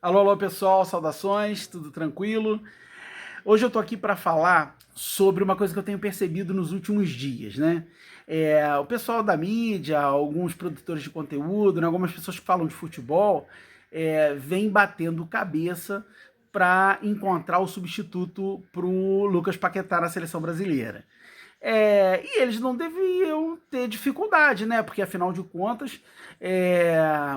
Alô, alô pessoal, saudações, tudo tranquilo? Hoje eu tô aqui para falar sobre uma coisa que eu tenho percebido nos últimos dias, né? O pessoal da mídia, alguns produtores de conteúdo, né, algumas pessoas que falam de futebol, vem batendo cabeça para encontrar o substituto para o Lucas Paquetá na seleção brasileira. E eles não deviam ter dificuldade, né? Porque afinal de contas,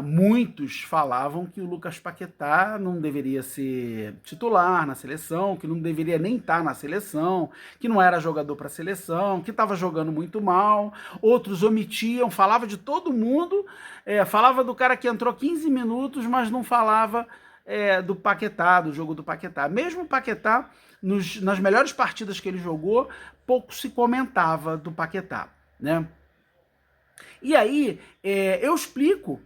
muitos falavam que o Lucas Paquetá não deveria ser titular na seleção, que não deveria nem estar na seleção, que não era jogador para a seleção, que estava jogando muito mal. Outros omitiam, falava de todo mundo, falava do cara que entrou 15 minutos, mas não falava do Paquetá, do jogo do Paquetá. Mesmo o Paquetá, nas melhores partidas que ele jogou, pouco se comentava do Paquetá, né? E aí eu explico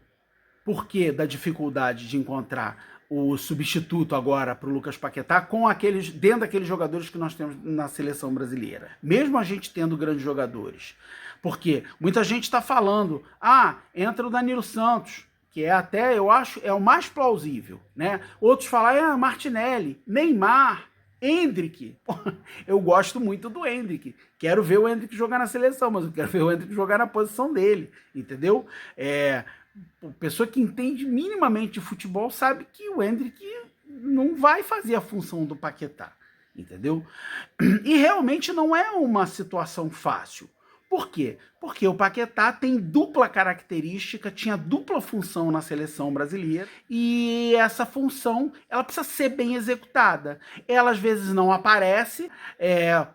por que da dificuldade de encontrar o substituto agora para o Lucas Paquetá com aqueles dentro daqueles jogadores que nós temos na seleção brasileira. Mesmo a gente tendo grandes jogadores. Porque muita gente está falando, entra o Danilo Santos, que é até, eu acho, é o mais plausível, né? Outros falam, Martinelli, Neymar, Endrick. Eu gosto muito do Endrick. Quero ver o Endrick jogar na seleção, mas eu quero ver o Endrick jogar na posição dele, entendeu? Pessoa que entende minimamente de futebol sabe que o Endrick não vai fazer a função do Paquetá, entendeu? E realmente não é uma situação fácil. Por quê? Porque o Paquetá tem dupla característica, tinha dupla função na seleção brasileira e essa função ela precisa ser bem executada. Ela às vezes não aparece,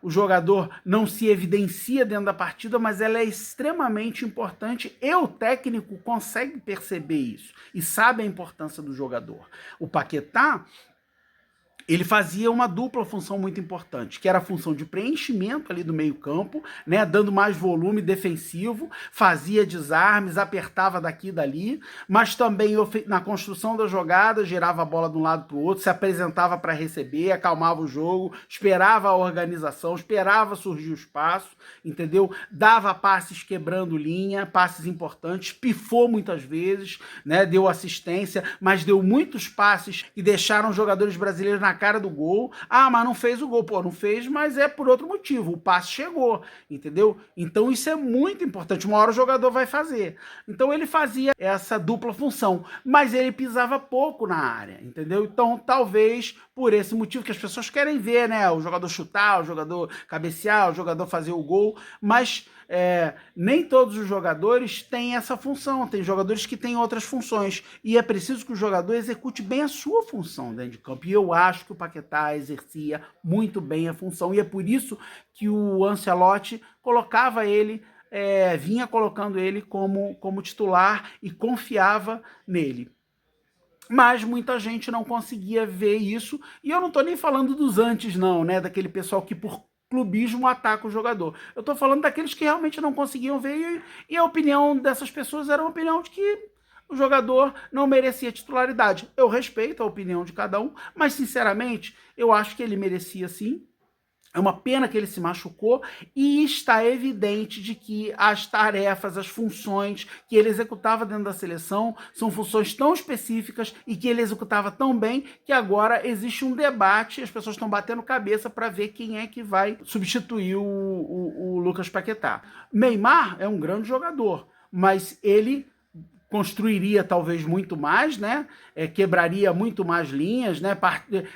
o jogador não se evidencia dentro da partida, mas ela é extremamente importante e o técnico consegue perceber isso e sabe a importância do jogador. O Paquetá ele fazia uma dupla função muito importante, que era a função de preenchimento ali do meio campo, né, dando mais volume defensivo, fazia desarmes, apertava daqui e dali, mas também na construção da jogada, girava a bola de um lado para o outro, se apresentava para receber, acalmava o jogo, esperava a organização, esperava surgir o espaço, entendeu? Dava passes quebrando linha, passes importantes, pifou muitas vezes, né, deu assistência, mas deu muitos passes que deixaram os jogadores brasileiros na cara do gol. Mas não fez o gol. Pô, não fez, mas é por outro motivo. O passe chegou, entendeu? Então isso é muito importante. Uma hora o jogador vai fazer. Então ele fazia essa dupla função, mas ele pisava pouco na área, entendeu? Então talvez por esse motivo que as pessoas querem ver, né? O jogador chutar, o jogador cabecear, o jogador fazer o gol, mas nem todos os jogadores têm essa função, tem jogadores que têm outras funções, e é preciso que o jogador execute bem a sua função dentro de campo, e eu acho que o Paquetá exercia muito bem a função, e é por isso que o Ancelotti colocava ele, vinha colocando ele como titular e confiava nele. Mas muita gente não conseguia ver isso, e eu não estou nem falando dos antes não, né, daquele pessoal que por clubismo ataca o jogador. Eu estou falando daqueles que realmente não conseguiam ver, e a opinião dessas pessoas era uma opinião de que o jogador não merecia titularidade. Eu respeito a opinião de cada um, mas sinceramente eu acho que ele merecia sim. É uma pena que ele se machucou, e está evidente de que as tarefas, as funções que ele executava dentro da seleção são funções tão específicas e que ele executava tão bem que agora existe um debate, as pessoas estão batendo cabeça para ver quem é que vai substituir o Lucas Paquetá. Neymar é um grande jogador, mas ele construiria talvez muito mais, né? Quebraria muito mais linhas, né?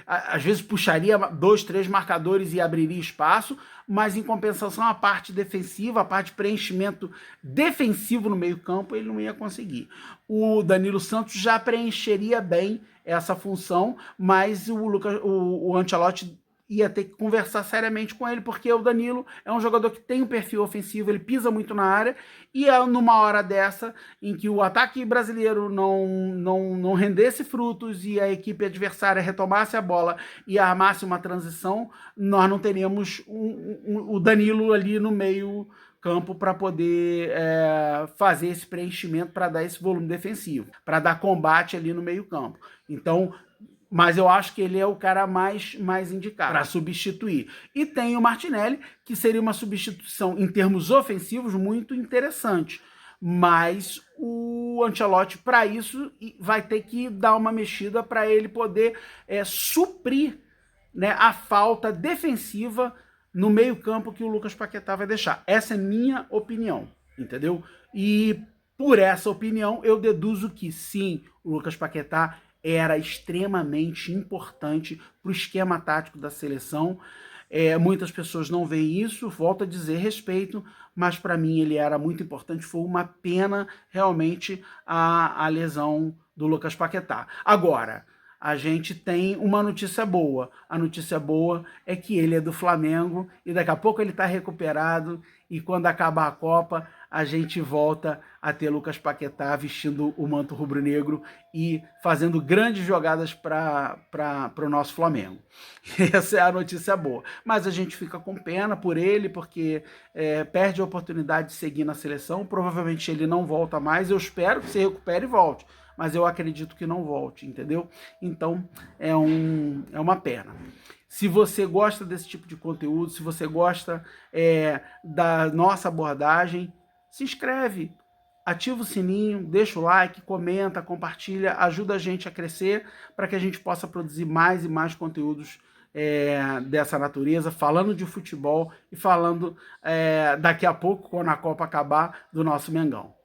Às vezes puxaria 2, 3 marcadores e abriria espaço, mas em compensação a parte defensiva, a parte de preenchimento defensivo no meio campo, ele não ia conseguir. O Danilo Santos já preencheria bem essa função, mas o Ancelotti ia ter que conversar seriamente com ele, porque o Danilo é um jogador que tem um perfil ofensivo, ele pisa muito na área, e numa hora dessa, em que o ataque brasileiro não rendesse frutos e a equipe adversária retomasse a bola e armasse uma transição, nós não teríamos o Danilo ali no meio campo para poder fazer esse preenchimento, para dar esse volume defensivo, para dar combate ali no meio campo. Então, mas eu acho que ele é o cara mais indicado para substituir. E tem o Martinelli, que seria uma substituição em termos ofensivos muito interessante. mas o Ancelotti, para isso, vai ter que dar uma mexida para ele poder suprir, né, a falta defensiva no meio-campo que o Lucas Paquetá vai deixar. Essa é minha opinião, entendeu? E por essa opinião, eu deduzo que sim, o Lucas Paquetá era extremamente importante para o esquema tático da seleção. Muitas pessoas não veem isso, volto a dizer, respeito, mas para mim ele era muito importante. Foi uma pena realmente a lesão do Lucas Paquetá. Agora, a gente tem uma notícia boa. A notícia boa é que ele é do Flamengo e daqui a pouco ele está recuperado e quando acabar a Copa a gente volta a ter Lucas Paquetá vestindo o manto rubro-negro e fazendo grandes jogadas para o nosso Flamengo. Essa é a notícia boa. Mas a gente fica com pena por ele, porque perde a oportunidade de seguir na seleção. Provavelmente ele não volta mais. Eu espero que se recupere e volte, mas eu acredito que não volte, entendeu? Então é uma pena. Se você gosta desse tipo de conteúdo, se você gosta da nossa abordagem, se inscreve, ativa o sininho, deixa o like, comenta, compartilha, ajuda a gente a crescer para que a gente possa produzir mais e mais conteúdos dessa natureza, falando de futebol e falando daqui a pouco, quando a Copa acabar, do nosso Mengão.